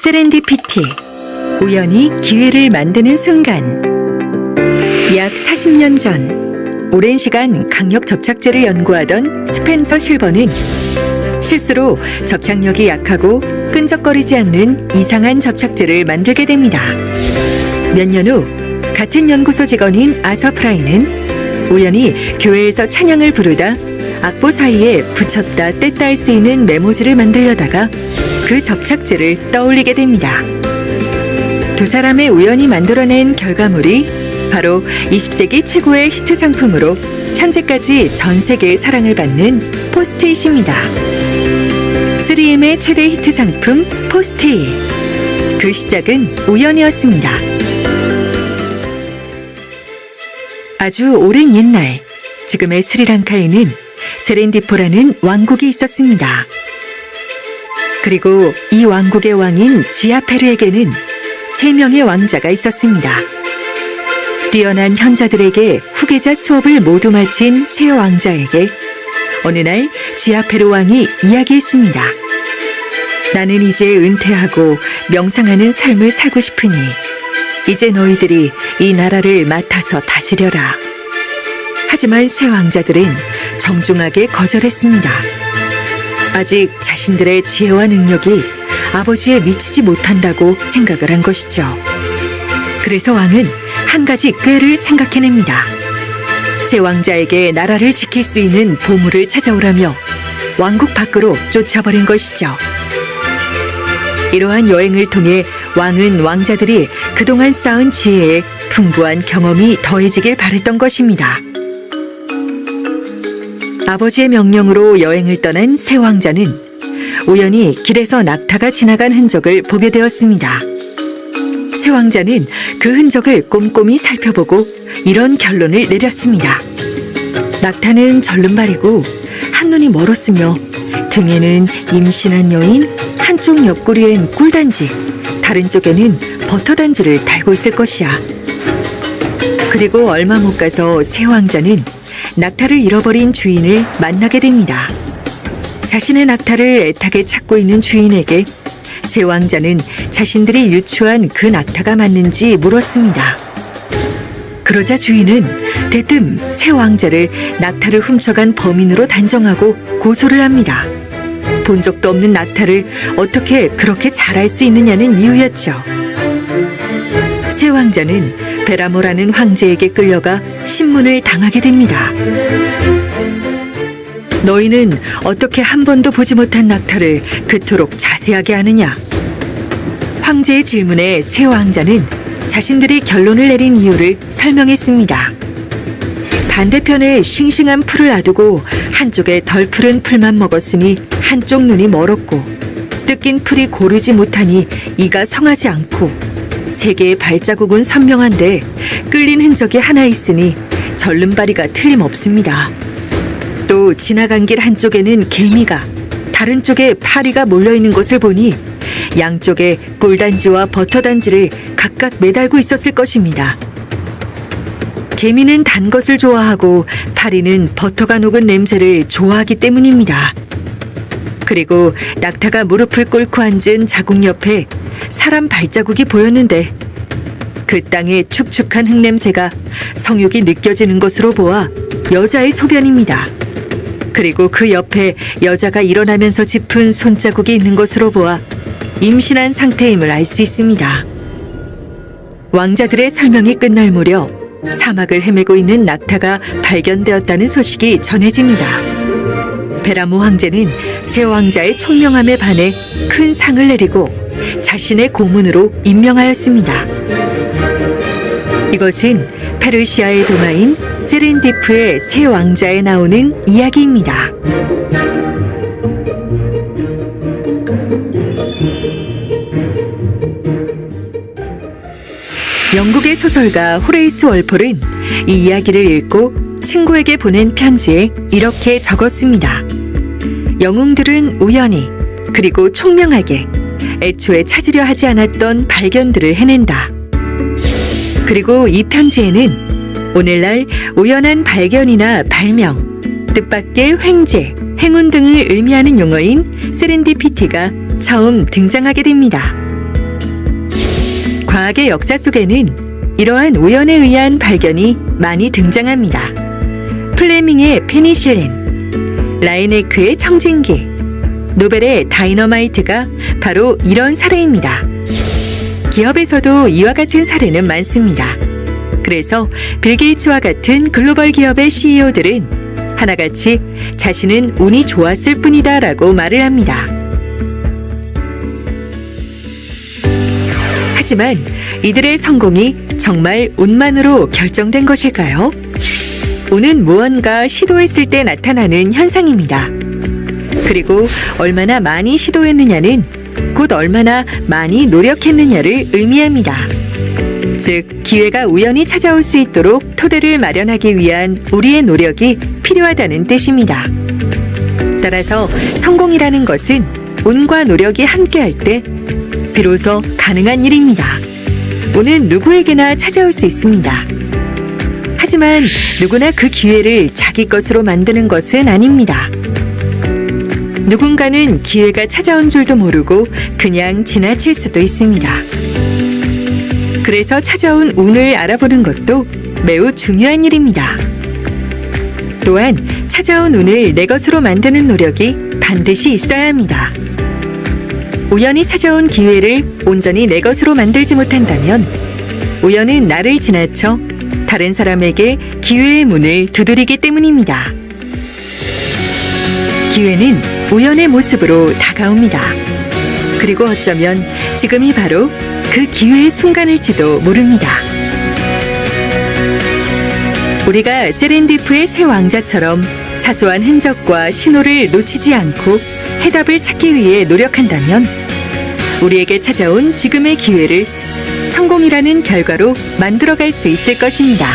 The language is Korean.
세렌디피티, 우연히 기회를 만드는 순간. 약 40년 전, 오랜 시간 강력 접착제를 연구하던 스펜서 실버는 실수로 접착력이 약하고 끈적거리지 않는 이상한 접착제를 만들게 됩니다. 몇 년 후 같은 연구소 직원인 아서 프라이는 우연히 교회에서 찬양을 부르다 악보 사이에 붙였다 뗐다 할 수 있는 메모지를 만들려다가 그 접착제를 떠올리게 됩니다. 두 사람의 우연히 만들어낸 결과물이 바로 20세기 최고의 히트 상품으로 현재까지 전 세계의 사랑을 받는 포스트잇입니다. 3M의 최대 히트 상품 포스트잇. 그 시작은 우연이었습니다. 아주 오랜 옛날, 지금의 스리랑카에는 세렌디포라는 왕국이 있었습니다. 그리고 이 왕국의 왕인 지아페르에게는 3명의 왕자가 있었습니다. 뛰어난 현자들에게 후계자 수업을 모두 마친 세 왕자에게 어느 날 지아페르 왕이 이야기했습니다. 나는 이제 은퇴하고 명상하는 삶을 살고 싶으니 이제 너희들이 이 나라를 맡아서 다스려라. 하지만 세 왕자들은 정중하게 거절했습니다. 아직 자신들의 지혜와 능력이 아버지에 미치지 못한다고 생각을 한 것이죠. 그래서 왕은 한 가지 꾀를 생각해냅니다. 세 왕자에게 나라를 지킬 수 있는 보물을 찾아오라며 왕국 밖으로 쫓아버린 것이죠. 이러한 여행을 통해 왕은 왕자들이 그동안 쌓은 지혜에 풍부한 경험이 더해지길 바랬던 것입니다. 아버지의 명령으로 여행을 떠난 세 왕자는 우연히 길에서 낙타가 지나간 흔적을 보게 되었습니다. 세 왕자는 그 흔적을 꼼꼼히 살펴보고 이런 결론을 내렸습니다. 낙타는 절름발이고 한눈이 멀었으며 등에는 임신한 여인, 한쪽 옆구리엔 꿀단지, 다른 쪽에는 버터단지를 달고 있을 것이야. 그리고 얼마 못 가서 세 왕자는 낙타를 잃어버린 주인을 만나게 됩니다. 자신의 낙타를 애타게 찾고 있는 주인에게 세 왕자는 자신들이 유추한 그 낙타가 맞는지 물었습니다. 그러자 주인은 대뜸 세 왕자를 낙타를 훔쳐간 범인으로 단정하고 고소를 합니다. 본 적도 없는 낙타를 어떻게 그렇게 잘할 수 있느냐는 이유였죠. 세 왕자는 베라모라는 황제에게 끌려가 신문을 당하게 됩니다. 너희는 어떻게 한 번도 보지 못한 낙타를 그토록 자세하게 아느냐? 황제의 질문에 세 왕자는 자신들이 결론을 내린 이유를 설명했습니다. 반대편에 싱싱한 풀을 놔두고 한쪽에 덜 푸른 풀만 먹었으니 한쪽 눈이 멀었고 뜯긴 풀이 고르지 못하니 이가 성하지 않고 세 개의 발자국은 선명한데 끌린 흔적이 하나 있으니 절름발이가 틀림없습니다. 또 지나간 길 한쪽에는 개미가, 다른 쪽에 파리가 몰려있는 것을 보니 양쪽에 꿀단지와 버터단지를 각각 매달고 있었을 것입니다. 개미는 단 것을 좋아하고 파리는 버터가 녹은 냄새를 좋아하기 때문입니다. 그리고 낙타가 무릎을 꿇고 앉은 자국 옆에 사람 발자국이 보였는데 그 땅의 축축한 흙냄새가 성욕이 느껴지는 것으로 보아 여자의 소변입니다. 그리고 그 옆에 여자가 일어나면서 짚은 손자국이 있는 것으로 보아 임신한 상태임을 알 수 있습니다. 왕자들의 설명이 끝날 무렵 사막을 헤매고 있는 낙타가 발견되었다는 소식이 전해집니다. 베라모 황제는 세 왕자의 총명함에 반해 큰 상을 내리고 자신의 고문으로 임명하였습니다. 이것은 페르시아의 동화인 세렌디프의 세 왕자에 나오는 이야기입니다. 영국의 소설가 호레이스 월폴은 이 이야기를 읽고 친구에게 보낸 편지에 이렇게 적었습니다. 영웅들은 우연히 그리고 총명하게 애초에 찾으려 하지 않았던 발견들을 해낸다. 그리고 이 편지에는 오늘날 우연한 발견이나 발명, 뜻밖의 횡재, 행운 등을 의미하는 용어인 세렌디피티가 처음 등장하게 됩니다. 과학의 역사 속에는 이러한 우연에 의한 발견이 많이 등장합니다. 플레밍의 페니실린, 라이네크의 청진기, 노벨의 다이너마이트가 바로 이런 사례입니다. 기업에서도 이와 같은 사례는 많습니다. 그래서 빌 게이츠와 같은 글로벌 기업의 CEO들은 하나같이 자신은 운이 좋았을 뿐이다 라고 말을 합니다. 하지만 이들의 성공이 정말 운만으로 결정된 것일까요? 운은 무언가 시도했을 때 나타나는 현상입니다. 그리고 얼마나 많이 시도했느냐는 곧 얼마나 많이 노력했느냐를 의미합니다. 즉, 기회가 우연히 찾아올 수 있도록 토대를 마련하기 위한 우리의 노력이 필요하다는 뜻입니다. 따라서 성공이라는 것은 운과 노력이 함께할 때 비로소 가능한 일입니다. 운은 누구에게나 찾아올 수 있습니다. 하지만 누구나 그 기회를 자기 것으로 만드는 것은 아닙니다. 누군가는 기회가 찾아온 줄도 모르고 그냥 지나칠 수도 있습니다. 그래서 찾아온 운을 알아보는 것도 매우 중요한 일입니다. 또한 찾아온 운을 내 것으로 만드는 노력이 반드시 있어야 합니다. 우연히 찾아온 기회를 온전히 내 것으로 만들지 못한다면 우연은 나를 지나쳐 다른 사람에게 기회의 문을 두드리기 때문입니다. 기회는 우연의 모습으로 다가옵니다. 그리고 어쩌면 지금이 바로 그 기회의 순간일지도 모릅니다. 우리가 세렌디프의 새 왕자처럼 사소한 흔적과 신호를 놓치지 않고 해답을 찾기 위해 노력한다면 우리에게 찾아온 지금의 기회를 성공이라는 결과로 만들어갈 수 있을 것입니다.